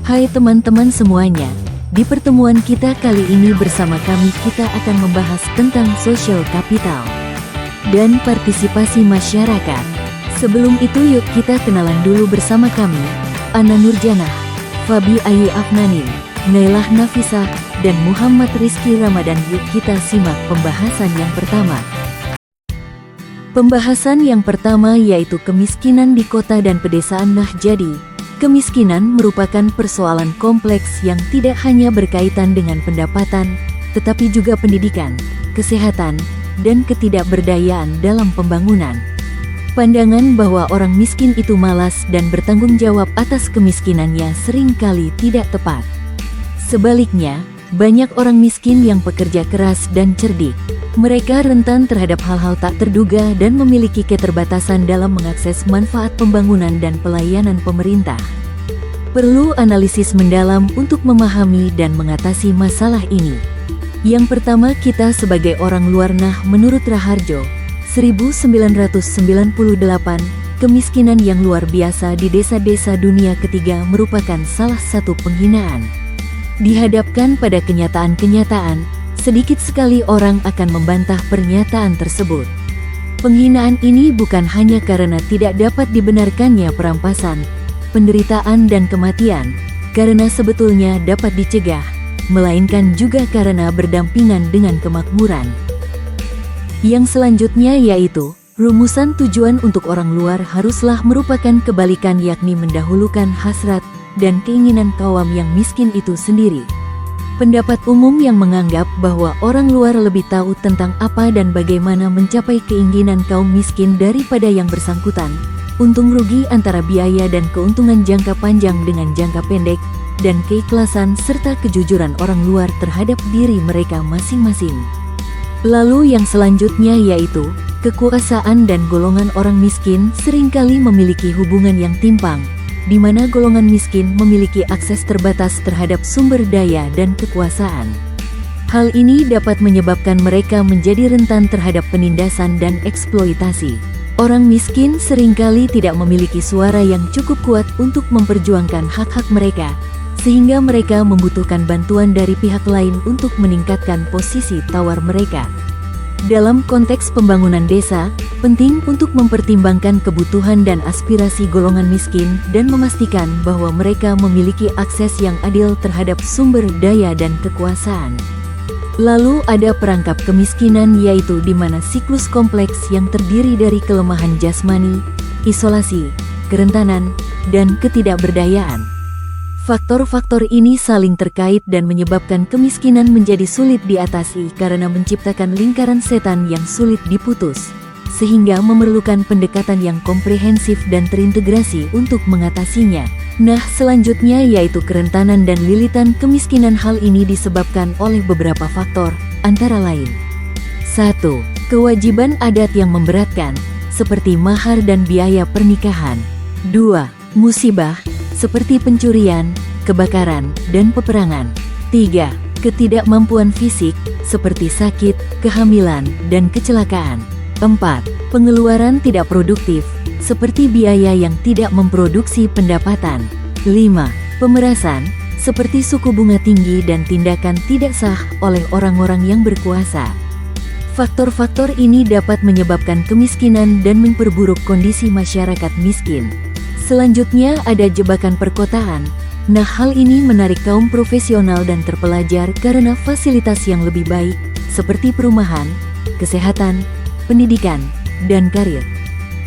Hai teman-teman semuanya, di pertemuan kita kali ini bersama kami kita akan membahas tentang social capital dan partisipasi masyarakat. Sebelum itu yuk kita kenalan dulu bersama kami, Ana Nurjanah, Fabi Ayu Afnani, Nailah Nafisah, dan Muhammad Rizky Ramadan. Yuk kita simak pembahasan yang pertama. Pembahasan yang pertama yaitu kemiskinan di kota dan pedesaan. Nah jadi, kemiskinan merupakan persoalan kompleks yang tidak hanya berkaitan dengan pendapatan, tetapi juga pendidikan, kesehatan, dan ketidakberdayaan dalam pembangunan. Pandangan bahwa orang miskin itu malas dan bertanggung jawab atas kemiskinannya seringkali tidak tepat. Sebaliknya, banyak orang miskin yang pekerja keras dan cerdik. Mereka rentan terhadap hal-hal tak terduga dan memiliki keterbatasan dalam mengakses manfaat pembangunan dan pelayanan pemerintah. Perlu analisis mendalam untuk memahami dan mengatasi masalah ini. Yang pertama, kita sebagai orang luar. Nah, menurut Raharjo, 1998, kemiskinan yang luar biasa di desa-desa dunia ketiga merupakan salah satu penghinaan. Dihadapkan pada kenyataan-kenyataan, sedikit sekali orang akan membantah pernyataan tersebut. Penghinaan ini bukan hanya karena tidak dapat dibenarkannya perampasan, penderitaan dan kematian, karena sebetulnya dapat dicegah, melainkan juga karena berdampingan dengan kemakmuran. Yang selanjutnya yaitu, rumusan tujuan untuk orang luar haruslah merupakan kebalikan, yakni mendahulukan hasrat dan keinginan kaum yang miskin itu sendiri. Pendapat umum yang menganggap bahwa orang luar lebih tahu tentang apa dan bagaimana mencapai keinginan kaum miskin daripada yang bersangkutan. Untung rugi antara biaya dan keuntungan jangka panjang dengan jangka pendek, dan keikhlasan serta kejujuran orang luar terhadap diri mereka masing-masing. Lalu yang selanjutnya yaitu, kekuasaan dan golongan orang miskin seringkali memiliki hubungan yang timpang, di mana golongan miskin memiliki akses terbatas terhadap sumber daya dan kekuasaan. Hal ini dapat menyebabkan mereka menjadi rentan terhadap penindasan dan eksploitasi. Orang miskin seringkali tidak memiliki suara yang cukup kuat untuk memperjuangkan hak-hak mereka, sehingga mereka membutuhkan bantuan dari pihak lain untuk meningkatkan posisi tawar mereka. Dalam konteks pembangunan desa, penting untuk mempertimbangkan kebutuhan dan aspirasi golongan miskin dan memastikan bahwa mereka memiliki akses yang adil terhadap sumber daya dan kekuasaan. Lalu ada perangkap kemiskinan, yaitu di mana siklus kompleks yang terdiri dari kelemahan jasmani, isolasi, kerentanan, dan ketidakberdayaan. Faktor-faktor ini saling terkait dan menyebabkan kemiskinan menjadi sulit diatasi karena menciptakan lingkaran setan yang sulit diputus, sehingga memerlukan pendekatan yang komprehensif dan terintegrasi untuk mengatasinya. Nah, selanjutnya yaitu kerentanan dan lilitan kemiskinan. Hal ini disebabkan oleh beberapa faktor, antara lain: 1. Kewajiban adat yang memberatkan, seperti mahar dan biaya pernikahan. 2. Musibah, seperti pencurian, kebakaran, dan peperangan. 3. Ketidakmampuan fisik, seperti sakit, kehamilan, dan kecelakaan. 4. Pengeluaran tidak produktif, seperti biaya yang tidak memproduksi pendapatan. 5. Pemerasan, seperti suku bunga tinggi dan tindakan tidak sah oleh orang-orang yang berkuasa. Faktor-faktor ini dapat menyebabkan kemiskinan dan memperburuk kondisi masyarakat miskin. Selanjutnya ada jebakan perkotaan. Nah, hal ini menarik kaum profesional dan terpelajar karena fasilitas yang lebih baik, seperti perumahan, kesehatan, pendidikan, dan karir.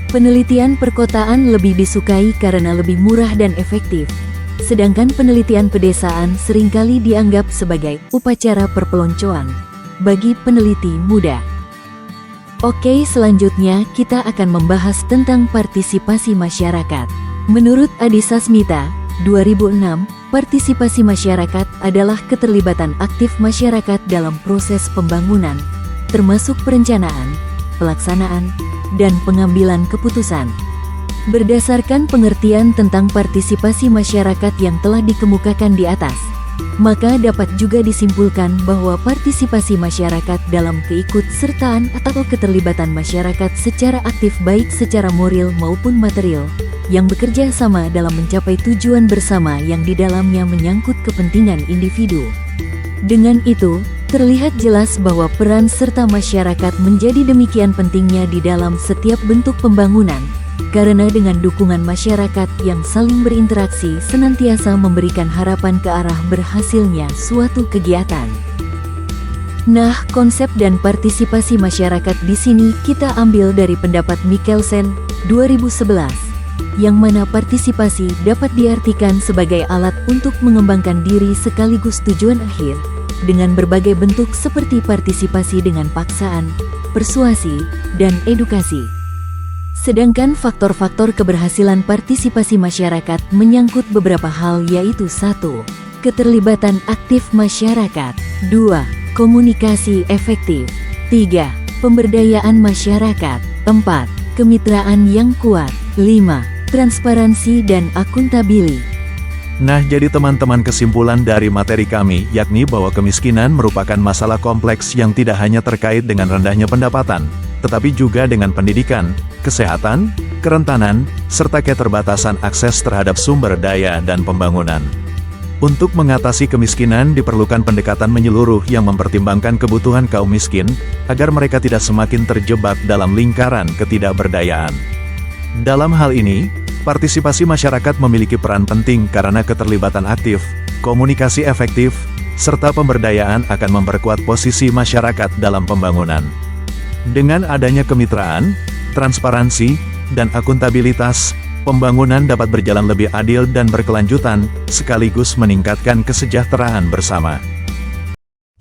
Penelitian perkotaan lebih disukai karena lebih murah dan efektif, sedangkan penelitian pedesaan seringkali dianggap sebagai upacara perpeloncoan bagi peneliti muda. Oke, selanjutnya kita akan membahas tentang partisipasi masyarakat. Menurut Adi Sasmita, 2006, partisipasi masyarakat adalah keterlibatan aktif masyarakat dalam proses pembangunan, termasuk perencanaan, pelaksanaan, dan pengambilan keputusan. Berdasarkan pengertian tentang partisipasi masyarakat yang telah dikemukakan di atas, maka dapat juga disimpulkan bahwa partisipasi masyarakat dalam keikut-sertaan atau keterlibatan masyarakat secara aktif baik secara moral maupun material yang bekerja sama dalam mencapai tujuan bersama yang di dalamnya menyangkut kepentingan individu. Dengan itu, terlihat jelas bahwa peran serta masyarakat menjadi demikian pentingnya di dalam setiap bentuk pembangunan, karena dengan dukungan masyarakat yang saling berinteraksi senantiasa memberikan harapan ke arah berhasilnya suatu kegiatan. Nah, konsep dan partisipasi masyarakat di sini kita ambil dari pendapat Mikkelsen, 2011, yang mana partisipasi dapat diartikan sebagai alat untuk mengembangkan diri sekaligus tujuan akhir, dengan berbagai bentuk seperti partisipasi dengan paksaan, persuasi, dan edukasi. Sedangkan faktor-faktor keberhasilan partisipasi masyarakat menyangkut beberapa hal yaitu 1. Keterlibatan aktif masyarakat. 2. Komunikasi efektif. 3. Pemberdayaan masyarakat. 4. Kemitraan yang kuat. 5. Transparansi dan akuntabilitas. Nah, jadi teman-teman, kesimpulan dari materi kami yakni bahwa kemiskinan merupakan masalah kompleks yang tidak hanya terkait dengan rendahnya pendapatan, tetapi juga dengan pendidikan, kesehatan, kerentanan, serta keterbatasan akses terhadap sumber daya dan pembangunan. Untuk mengatasi kemiskinan diperlukan pendekatan menyeluruh yang mempertimbangkan kebutuhan kaum miskin, agar mereka tidak semakin terjebak dalam lingkaran ketidakberdayaan. Dalam hal ini, partisipasi masyarakat memiliki peran penting karena keterlibatan aktif, komunikasi efektif, serta pemberdayaan akan memperkuat posisi masyarakat dalam pembangunan. Dengan adanya kemitraan, transparansi, dan akuntabilitas, pembangunan dapat berjalan lebih adil dan berkelanjutan, sekaligus meningkatkan kesejahteraan bersama.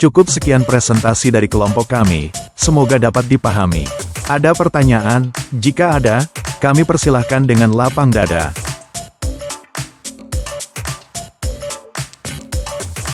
Cukup sekian presentasi dari kelompok kami, semoga dapat dipahami. Ada pertanyaan? Jika ada, kami persilahkan dengan lapang dada.